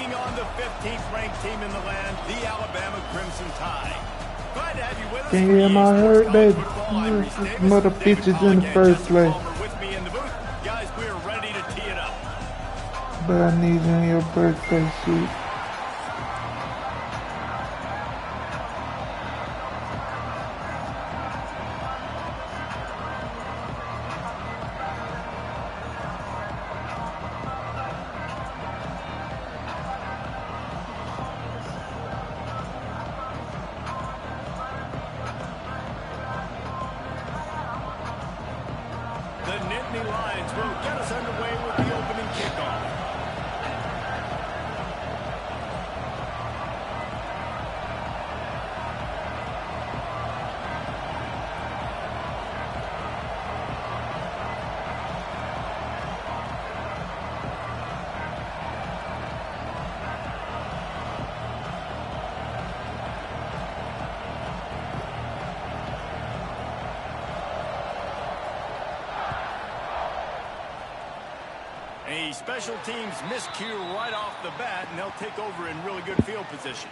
Taking on the 15th ranked team in the land, the Alabama Crimson Tide. Glad to have you with us. Can't hear my hurt, baby. Mother bitches in the first place. With me in the booth. Guys, we are ready to tee it up. But I need you in your birthday suit. The Nittany Lions will get us underway with the opening kickoff. A special teams miscue right off the bat, and they'll take over in really good field position.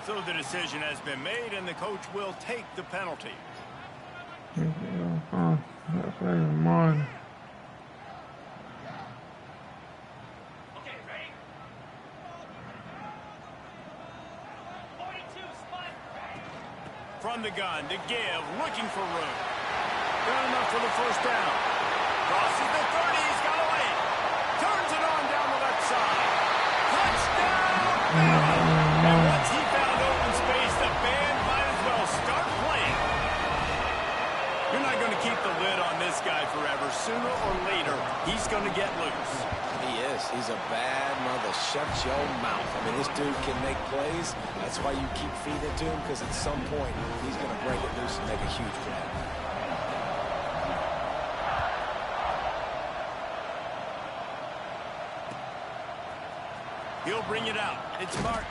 So the decision has been made, and the coach will take the penalty. That's like mine. Okay, ready? 42 spot. From the gun to give, looking for room. Good enough for the first down. Crosses the 30, he's got away. Turns it on down the left side. Touchdown! And once he found open space, the band might as well start playing. You're not going to keep the lid on this guy forever. Sooner or later, he's going to get loose. He is. He's a bad mother. Shut your mouth. I mean, this dude can make plays. That's why you keep feeding it to him, because at some point, he's going to break it loose and make a huge play. He'll bring it out. It's Martin.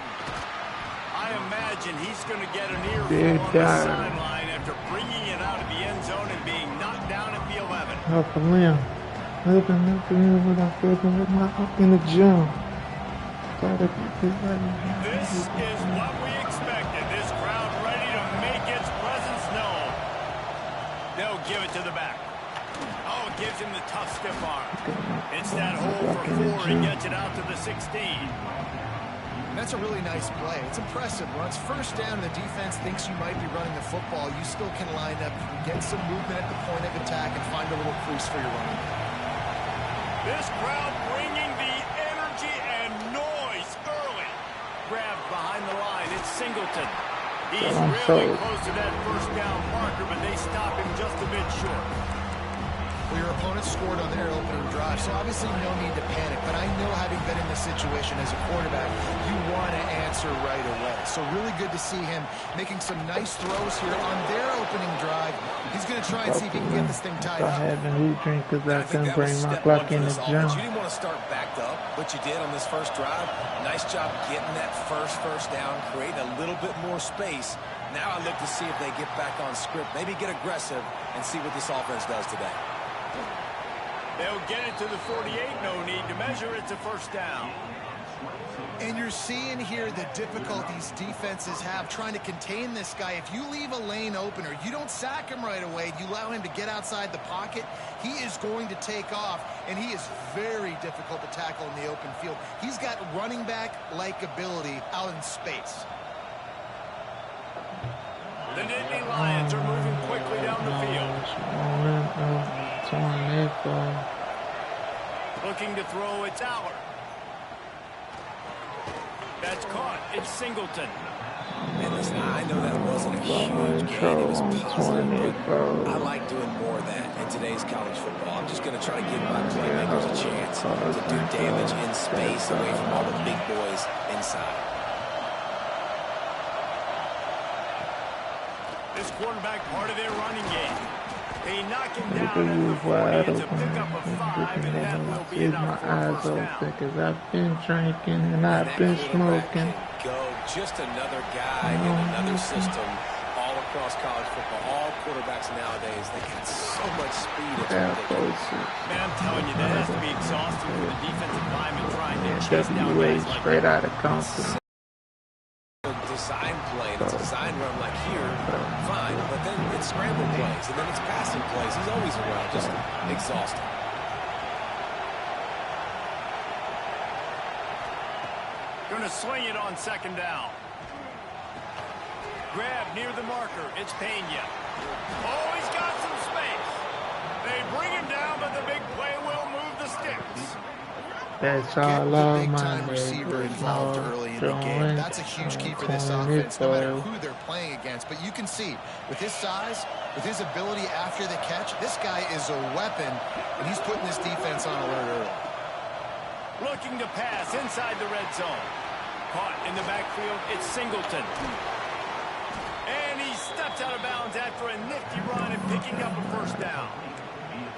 I imagine he's going to get an earful on the sideline after bringing it out of the end zone and being knocked down at the 11. Help a limb. Helping when I'm flipping with my up in the gym. This is what we expected. This crowd ready to make its presence known. They'll give it to the back. Oh, it gives him the tough stiff arm. It's that hole for 4. He gets it out to the 16. That's a really nice play. It's impressive. Once first down, the defense thinks you might be running the football. You still can line up. You can get some movement at the point of attack and find a little crease for your running. This crowd bringing the energy and noise early. Grabbed behind the line. It's Singleton. He's really close to that first down marker, but they stop him just a bit short. Well, your opponent scored on their opening drive, so obviously no need to panic. But I know, having been in this situation as a quarterback, you want to answer right away. So really good to see him making some nice throws here on their opening drive. He's going to try and see if he can get this thing tied up. I had a heat drink because I couldn't bring my clock in the gym. You didn't want to start backed up, but you did on this first drive. Nice job getting that first down, creating a little bit more space. Now I look to see if they get back on script, maybe get aggressive, and see what this offense does today. They'll get it to the 48. No need to measure. It's a first down. And you're seeing here the difficulties defenses have trying to contain this guy. If you leave a lane open or you don't sack him right away, you allow him to get outside the pocket, he is going to take off, and he is very difficult to tackle in the open field. He's got running back-like ability out in space. The Nittany Lions are moving quickly down the field. Looking to throw, it's Aller. That's caught. It's Singleton. And listen, I know that wasn't a huge gain. It was positive, but I like doing more of that in today's college football. I'm just going to try to give my playmakers a chance to do damage in space away from all the big boys inside. This quarterback part of their running game. They knock him down at the 40. It's a pickup of 5, and that will be enough for a first down. Because I've been drinking and I've been smoking. Go just another guy in another system all across college football. All quarterbacks nowadays, they got so much speed. It's ridiculous. Man, I'm telling you, that has to be exhausting for the defensive lineman trying to chase down guys like straight out of Compton. Design play, and it's a design run like here, fine, but then it's scramble plays, and then it's passing plays. He's always around, just exhausting. Gonna swing it on second down. Grab near the marker. It's Pena. Oh, he's got some space. They bring him down, but the big play will move the sticks. That's all I big-time receiver involved early in the game. That's a huge key for this offense, no matter who they're playing against. But you can see, with his size, with his ability after the catch, this guy is a weapon, and he's putting this defense on alert early. Looking to pass inside the red zone. Caught in the backfield, it's Singleton. And he steps out of bounds after a nifty run and picking up a first down.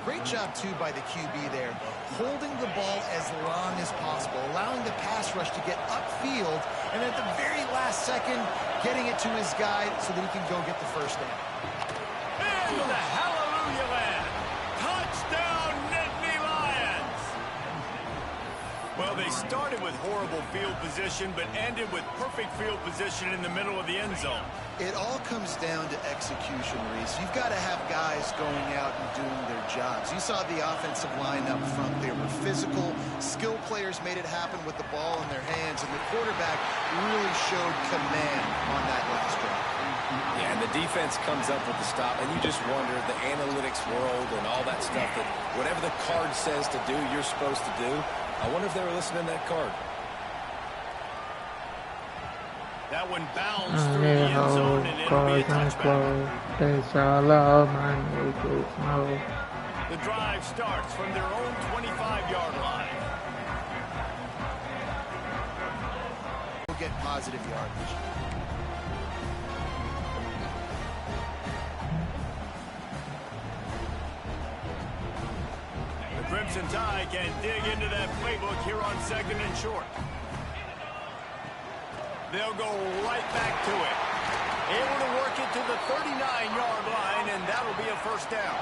Great job, too, by the QB there, holding the ball as long as possible, allowing the pass rush to get upfield, and at the very last second, getting it to his guy so that he can go get the first down. And the hallelujah land. Touchdown, Nittany Lions. Well, they started with horrible field position, but ended with perfect field position in the middle of the end zone. It all comes down to execution, Reese. You've got to have guys going out and doing their jobs. You saw the offensive line up front. They were physical. Skill players made it happen with the ball in their hands, and the quarterback really showed command on that last drive. Yeah, and the defense comes up with the stop, and you just wonder, the analytics world and all that stuff, that whatever the card says to do, you're supposed to do. I wonder if they were listening to that card. That one bounced through the end zone, and it'll be a touchback. That's all my niggas know. The drive starts from their own 25-yard line. We'll get positive yardage. The Crimson Tide can dig into that playbook here on second and short. They'll go right back to it. Able to work it to the 39-yard line, and that'll be a first down.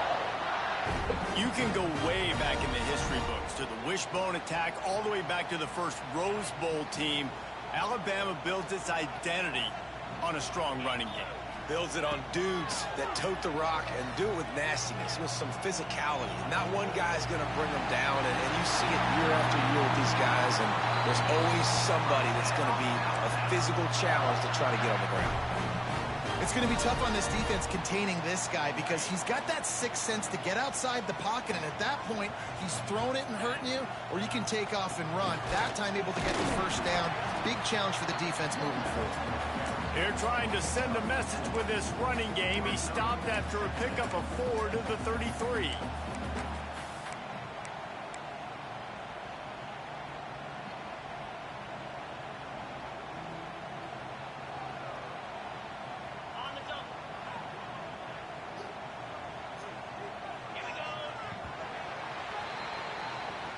You can go way back in the history books to the wishbone attack, all the way back to the first Rose Bowl team. Alabama builds its identity on a strong running game. Builds it on dudes that tote the rock and do it with nastiness, with some physicality. Not one guy's going to bring them down, and you see it year after year with these guys, and there's always somebody that's going to be a physical challenge to try to get on the ground. It's going to be tough on this defense containing this guy because he's got that sixth sense to get outside the pocket, and at that point, he's throwing it and hurting you, or you can take off and run. That time able to get the first down. Big challenge for the defense moving forward. They're trying to send a message with this running game. He stopped after a pickup of 4 to the 33.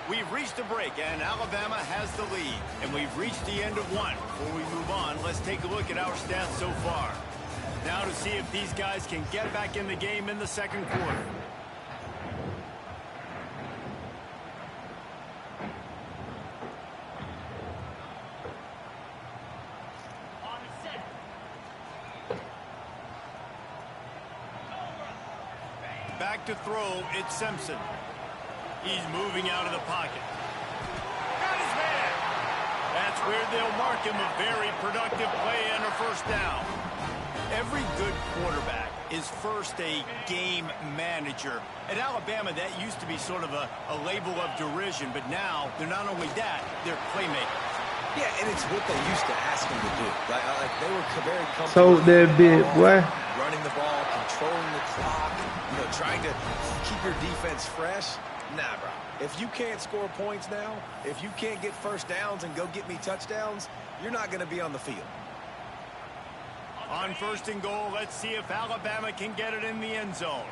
We've reached a break, and Alabama has the lead. And we've reached the end of one. Before we move on, let's take a look at our stats so far. Now to see if these guys can get back in the game in the second quarter. Back to throw, it's Simpson. He's moving out of the pocket. Got his man. That's where they'll mark him a very productive play and a first down. Every good quarterback is first a game manager. At Alabama, that used to be sort of a label of derision, but now they're not only that, they're playmakers. Yeah, and it's what they used to ask him to do. Like they were very So comfortable. that big boy. Running the ball, controlling the clock, trying to keep your defense fresh. Nah, bro. If you can't score points now, if you can't get first downs and go get me touchdowns, you're not going to be on the field. On first and goal, let's see if Alabama can get it in the end zone.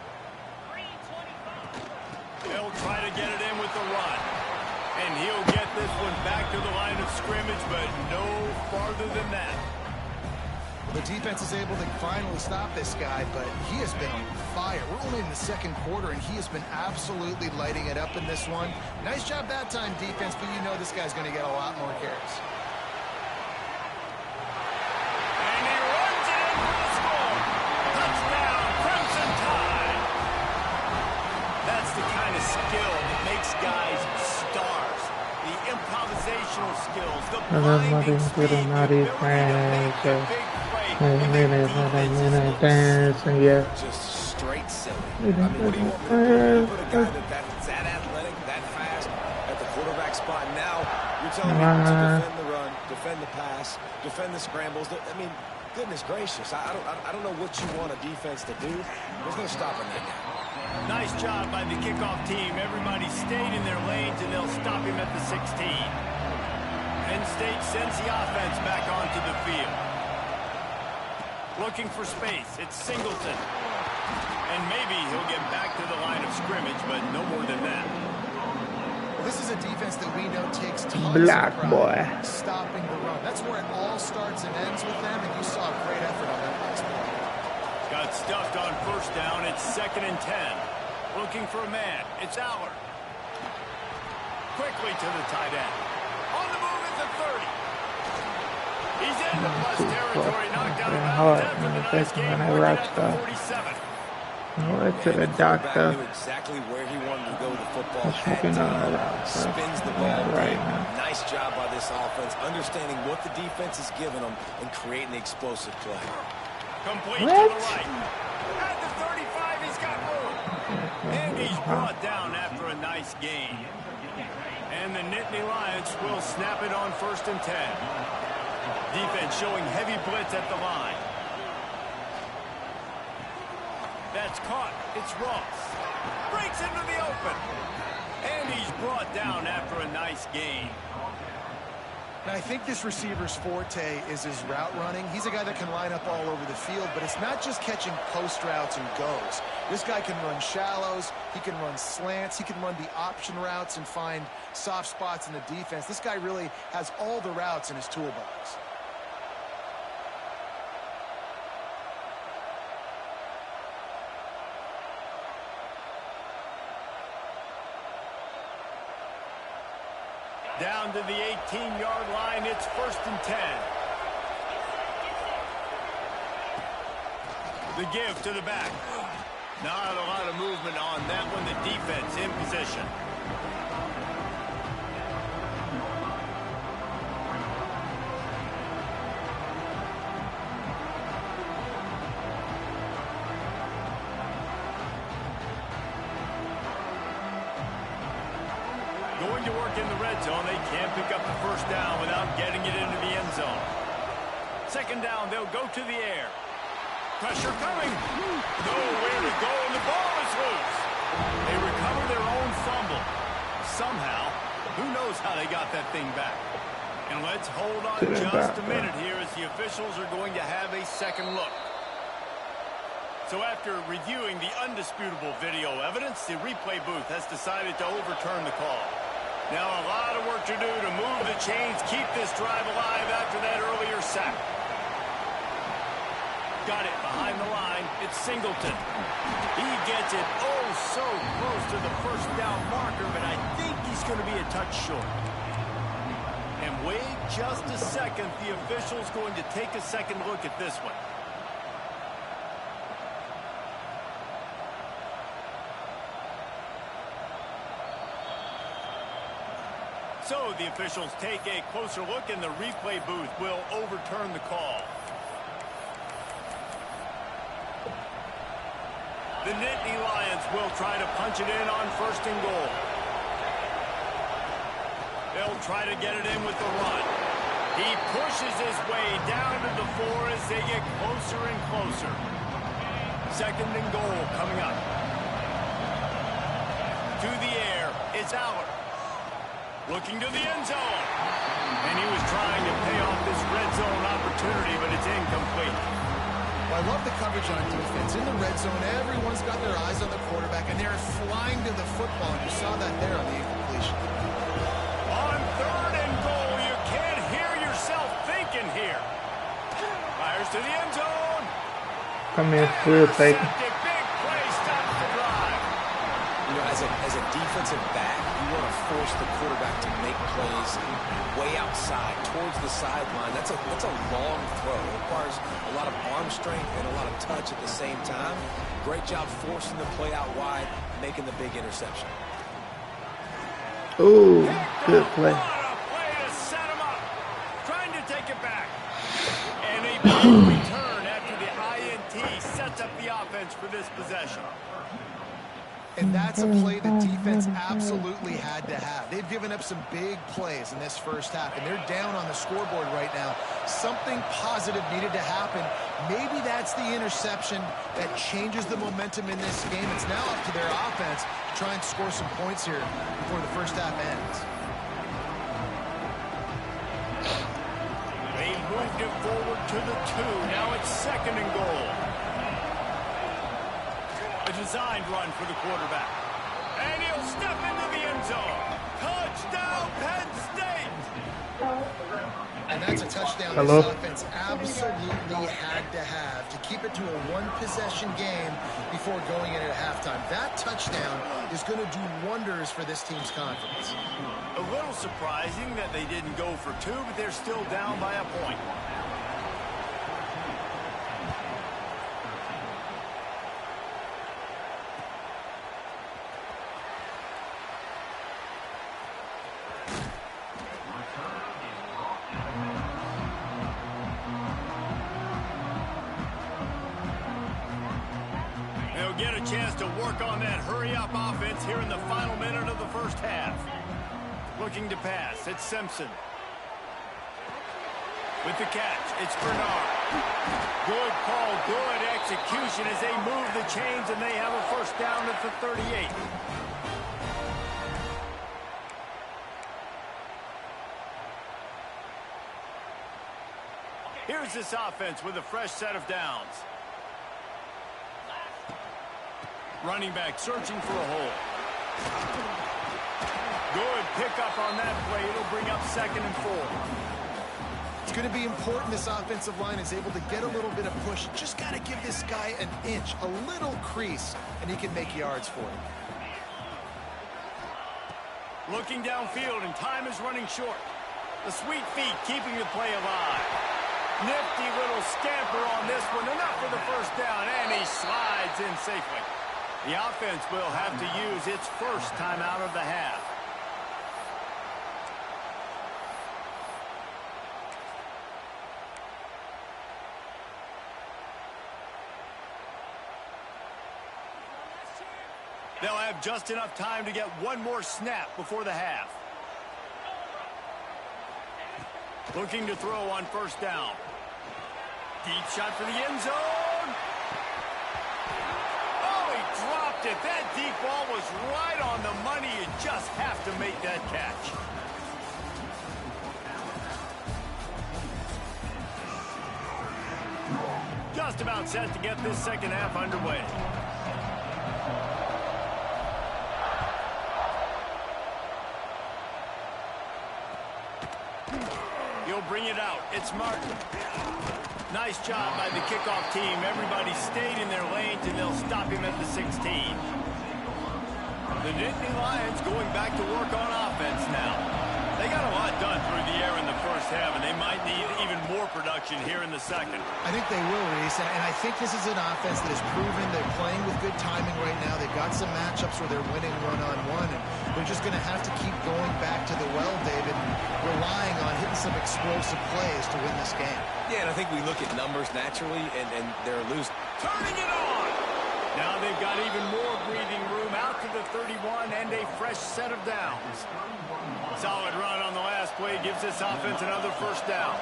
They'll try to get it in with the run. And he'll get this one back to the line of scrimmage, but no farther than that. The defense is able to finally stop this guy, but he has been on fire. We're only in the second quarter, and he has been absolutely lighting it up in this one. Nice job that time, defense, but you know this guy's going to get a lot more carries. And he runs it in for the score. Touchdown, Crimson Tide. That's the kind of skill that makes guys stars. The improvisational skills, the blinding speed, the ability to make a big play. Just straight silly. I mean, what do you want me to do? You put a guy that's that athletic, that fast at the quarterback spot. Now you're telling me to defend the run, defend the pass, defend the scrambles. I mean, goodness gracious. I don't know what you want a defense to do. There's no stopping that now. Nice job by the kickoff team. Everybody stayed in their lanes, and they'll stop him at the 16. Penn State sends the offense back onto the field. Looking for space. It's Singleton. And maybe he'll get back to the line of scrimmage, but no more than that. Well, this is a defense that we know takes tons Black of pride boy. stopping the run. That's where it all starts and ends with them, and you saw a great effort on that last play. Got stuffed on first down. It's 2nd and 10. Looking for a man. It's Aller. Quickly to the tight end. On the move at the 30. He's into plus territory. Knocked out of bounds after the nice game. Working at the 47. Went to the doctor. Knew exactly where he wanted to go with the football. Smoking on the route. Spins the ball. Right now. Nice job by this offense, understanding what the defense is giving them and creating the explosive play. Complete to the right. At the 35, he's got room. And he's brought down after a nice gain. And the Nittany Lions will snap it on 1st and 10. Defense showing heavy blitz at the line. That's caught. It's Ross. Breaks into the open. And he's brought down after a nice gain. And I think this receiver's forte is his route running. He's a guy that can line up all over the field, but it's not just catching post routes and goes. This guy can run shallows, he can run slants, he can run the option routes and find soft spots in the defense. This guy really has all the routes in his toolbox. Down to the 18-yard line, it's 1st and 10. The give to the back. Not a lot of movement on that one. The defense in position. Going to work in the red zone. They can't pick up the first down without getting it into the end zone. 2nd down, they'll go to the air. Pressure coming. Nowhere to go, and the ball is loose. They recover their own fumble. Somehow, who knows how they got that thing back. And let's hold on just a minute here as the officials are going to have a second look. So after reviewing the undisputable video evidence, the replay booth has decided to overturn the call. Now a lot of work to do to move the chains, keep this drive alive after that earlier sack. Got it behind the line. It's Singleton. He gets it oh so close to the first down marker, but I think he's going to be a touch short. And wait just a second. The official's going to take a second look at this one. So the officials take a closer look, and the replay booth will overturn the call. The Nittany Lions will try to punch it in on 1st and goal. They'll try to get it in with the run. He pushes his way down to the 4 as they get closer and closer. 2nd and goal coming up. To the air, it's Aller. Looking to the end zone. And he was trying to pay off this red zone opportunity, but it's incomplete. Well, I love the coverage on defense. In the red zone, everyone's got their eyes on the quarterback, and they're flying to the football, and you saw that there on the incompletion. On 3rd and goal, you can't hear yourself thinking here. Fires to the end Come here, real taker. Big play stops the drive. You know, as a defensive back, you want to force the quarterback to make plays way outside, towards the sideline. That's a long throw. It requires a lot of arm strength and a lot of touch at the same time. Great job forcing the play out wide, making the big interception. Ooh, good play. What a play to set him up. Trying to take it back. And a big return after the INT sets up the offense for this possession. And that's a play the defense absolutely had to have. They've given up some big plays in this first half, and they're down on the scoreboard right now. Something positive needed to happen. Maybe that's the interception that changes the momentum in this game. It's now up to their offense to try and score some points here before the first half ends. They moved it forward to the 2. Now it's 2nd and goal. A designed run for the quarterback. And he'll step into the end zone. Touchdown, Penn State! And that's a touchdown Hello? this offense absolutely had to have to keep it to a one-possession game before going in at halftime. That touchdown is going to do wonders for this team's confidence. A little surprising that they didn't go for 2, but they're still down by a point. They'll get a chance to work on that hurry-up offense here in the final minute of the first half. Looking to pass, it's Simpson. With the catch, it's Bernard. Good call, good execution as they move the chains, and they have a first down at the 38. Here's this offense with a fresh set of downs. Running back searching for a hole. Good pickup on that play. It'll bring up 2nd and 4. It's going to be important this offensive line is able to get a little bit of push. Just got to give this guy an inch, a little crease, and he can make yards for it. Looking downfield, and time is running short. The sweet feet keeping the play alive. Nifty little scamper on this one. Enough for the first down, and he slides in safely. The offense will have to use its first timeout of the half. They'll have just enough time to get one more snap before the half. Looking to throw on first down. Deep shot for the end zone. Oh, he dropped it. That deep ball was right on the money. You just have to make that catch. Just about set to get this second half underway. He'll bring it out. It's Martin. Nice job by the kickoff team. Everybody stayed in their lanes, and they'll stop him at the 16. The Nittany Lions going back to work on offense now. They got a lot done through the air in the first half, and they might need even more production here in the second. I think they will, Reese, and I think this is an offense that has proven they're playing with good timing right now. They've got some matchups where they're winning one-on-one, and they're just going to have to keep going back to the well, David, relying on hitting some explosive plays to win this game. Yeah, and I think we look at numbers naturally, and they're loose. Turning it on! Now they've got even more breathing room out to the 31 and a fresh set of downs. Solid run on the last play gives this offense another first down.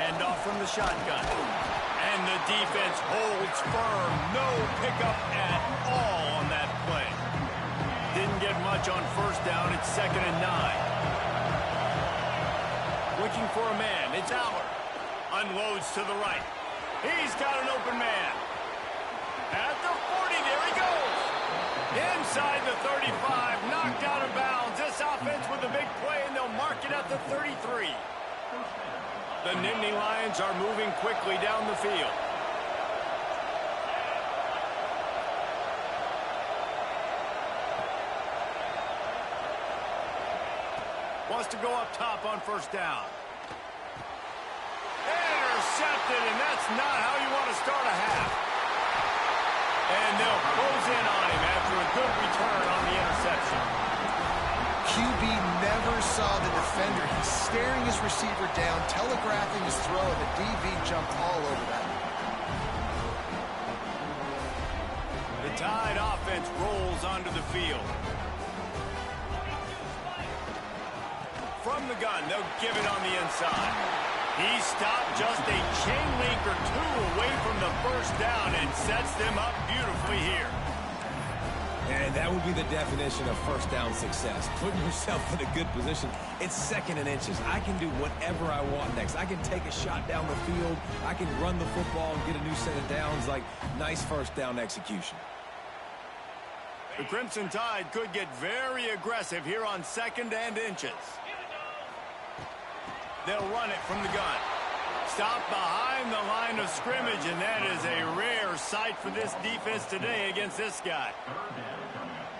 End off from the shotgun. And the defense holds firm. No pickup at all on that play. Didn't get much on first down. It's 2nd and 9. Looking for a man. It's Allard. Unloads to the right. He's got an open man. At the 40, there he goes. Inside the 35, knocked out of bounds. This offense with a big play, and they'll mark it at the 33. The Nittany Lions are moving quickly down the field. Wants to go up top on first down. Intercepted, and that's not how you want to start a half. And they'll close in on him after a good return on the interception. QB never saw the defender. He's staring his receiver down, telegraphing his throw, and the DB jumped all over that. The Tide offense rolls onto the field. From the gun, they'll give it on the inside. He stopped just a chain link or two away from the first down and sets them up beautifully here. And that would be the definition of first down success. Putting yourself in a good position. It's 2nd and inches. I can do whatever I want next. I can take a shot down the field. I can run the football and get a new set of downs. Like, nice first down execution. The Crimson Tide could get very aggressive here on 2nd and inches. They'll run it from the gun. Stop behind the line of scrimmage, and that is a rare sight for this defense today against this guy.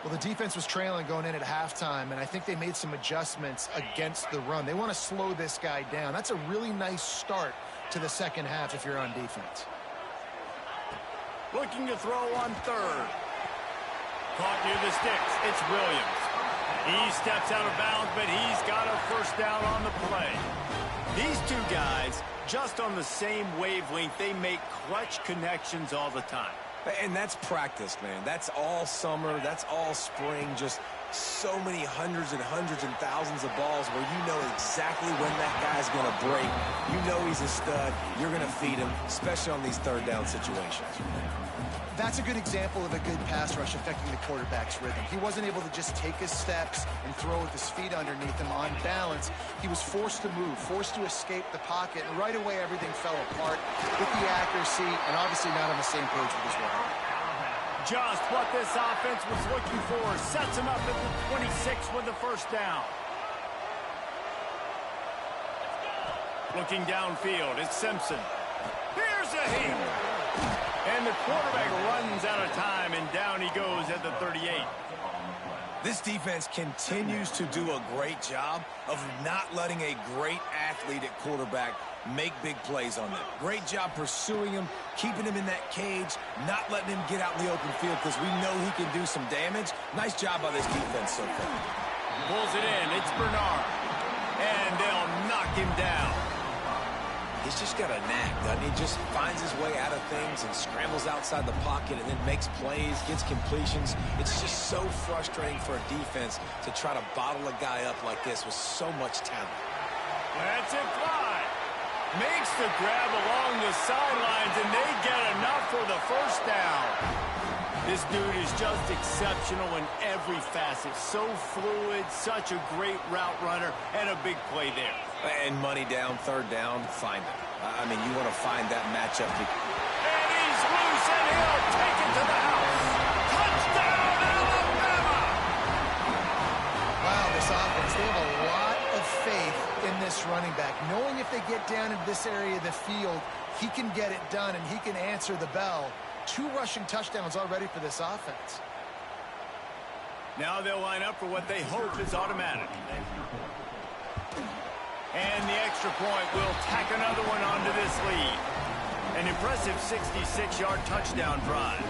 Well, the defense was trailing going in at halftime, and I think they made some adjustments against the run. They want to slow this guy down. That's a really nice start to the second half if you're on defense. Looking to throw on 3rd. Caught near the sticks. It's Williams. He steps out of bounds, but he's got a first down on the play. These two guys, just on the same wavelength, they make clutch connections all the time. And that's practice, man. That's all summer. That's all spring. Just so many hundreds and thousands of balls where you know exactly when that guy's going to break. You know he's a stud. You're going to feed him, especially on these 3rd down situations. That's a good example of a good pass rush affecting the quarterback's rhythm. He wasn't able to just take his steps and throw with his feet underneath him on balance. He was forced to move, forced to escape the pocket, and right away everything fell apart with the accuracy and obviously not on the same page with his running. Just what this offense was looking for. Sets him up at the 26 with the first down. Looking downfield, it's Simpson. Here's a hit. And the quarterback runs out of time, and down he goes at the 38. This defense continues to do a great job of not letting a great athlete at quarterback make big plays on them. Great job pursuing him, keeping him in that cage, not letting him get out in the open field because we know he can do some damage. Nice job by this defense so far. Pulls it in. It's Bernard. And they'll knock him down. He's just got a knack, doesn't he? Just finds his way out of things and scrambles outside the pocket and then makes plays, gets completions. It's just so frustrating for a defense to try to bottle a guy up like this with so much talent. That's it, fly. Makes the grab along the sidelines, and they get enough for the first down. This dude is just exceptional in every facet. So fluid, such a great route runner, and a big play there. And money down, 3rd down, find it. I mean, you want to find that matchup. And he's loose, and he'll take it to the house. Touchdown, Alabama! Wow, this offense, they have a lot of faith in this running back, knowing if they get down into this area of the field, he can get it done, and he can answer the bell. 2 rushing touchdowns already for this offense. Now they'll line up for what they hope is automatic. And the extra point will tack another one onto this lead. An impressive 66-yard touchdown drive.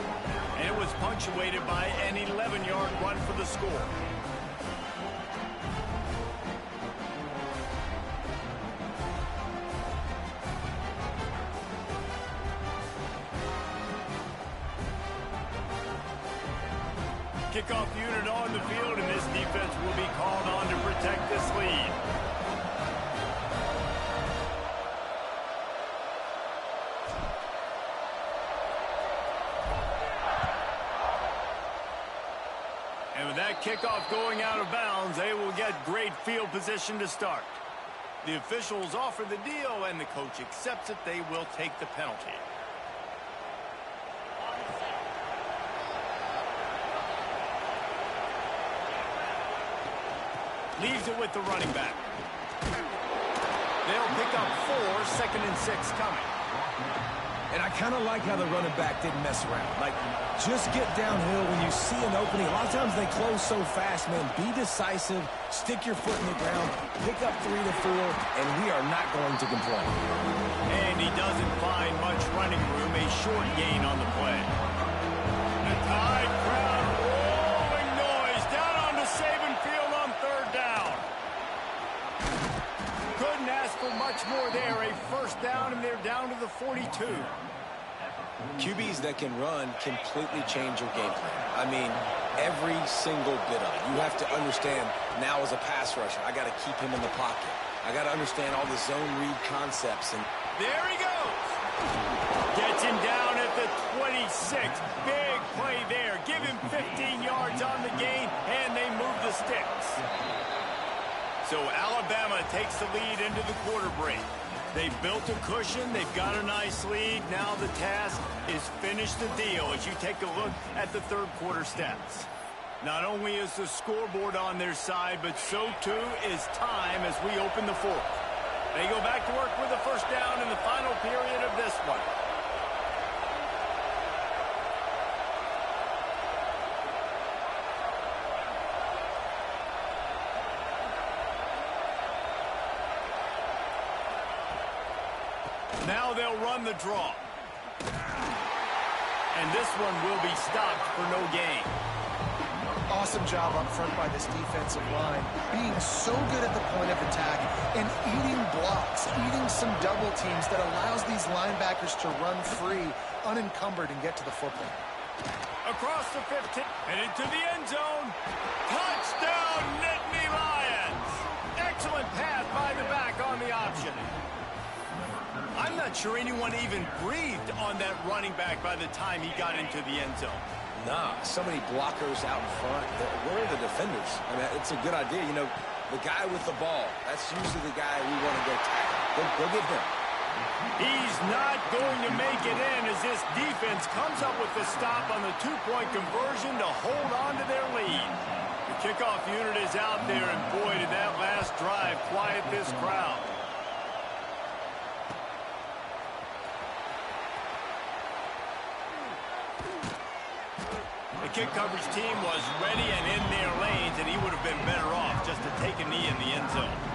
And it was punctuated by an 11-yard run for the score. Kickoff unit on the field, and this defense will be called on to protect this lead. And with that kickoff going out of bounds, they will get great field position to start. The officials offer the deal, and the coach accepts it. They will take the penalty. Leaves it with the running back. They'll pick up 4, 2nd and 6 coming. And I kind of like how the running back didn't mess around. Like, just get downhill when you see an opening. A lot of times they close so fast, man. Be decisive, stick your foot in the ground, pick up 3 to 4, and we are not going to complain. And he doesn't find much running room, a short gain on the play. The Tide crowd rolling noise down onto Saban Field on 3rd down. Couldn't ask for much more there. A 1st down, and they're down to the 42. QBs that can run completely change your game plan. I mean, every single bit of it. You have to understand now as a pass rusher, I got to keep him in the pocket. I got to understand all the zone read concepts. And there he goes. Gets him down at the 26. Big play there. Give him 15 yards on the gain, and they move the sticks. So Alabama takes the lead into the quarter break. They've built a cushion. They've got a nice lead. Now the task is finish the deal as you take a look at the 3rd quarter stats. Not only is the scoreboard on their side, but so too is time as we open the 4th. They go back to work with a 1st down in the final period of this one. Now they'll run the draw. And this one will be stopped for no gain. Awesome job up front by this defensive line, being so good at the point of attack and eating blocks, eating some double teams that allows these linebackers to run free, unencumbered, and get to the football. Across the 15, headed to the end zone. Touchdown, Nittany Lions! Excellent pass by the back on the option. I'm not sure anyone even breathed on that running back by the time he got into the end zone. nah, so many blockers out in front. Where are the defenders? I mean, it's a good idea. You know, the guy with the ball, that's usually the guy we want to go tackle. Go get him. He's not going to make it in as this defense comes up with the stop on the two-point conversion to hold on to their lead. The kickoff unit is out there, and boy, did that last drive quiet this crowd. The kick coverage team was ready and in their lanes, and he would have been better off just to take a knee in the end zone.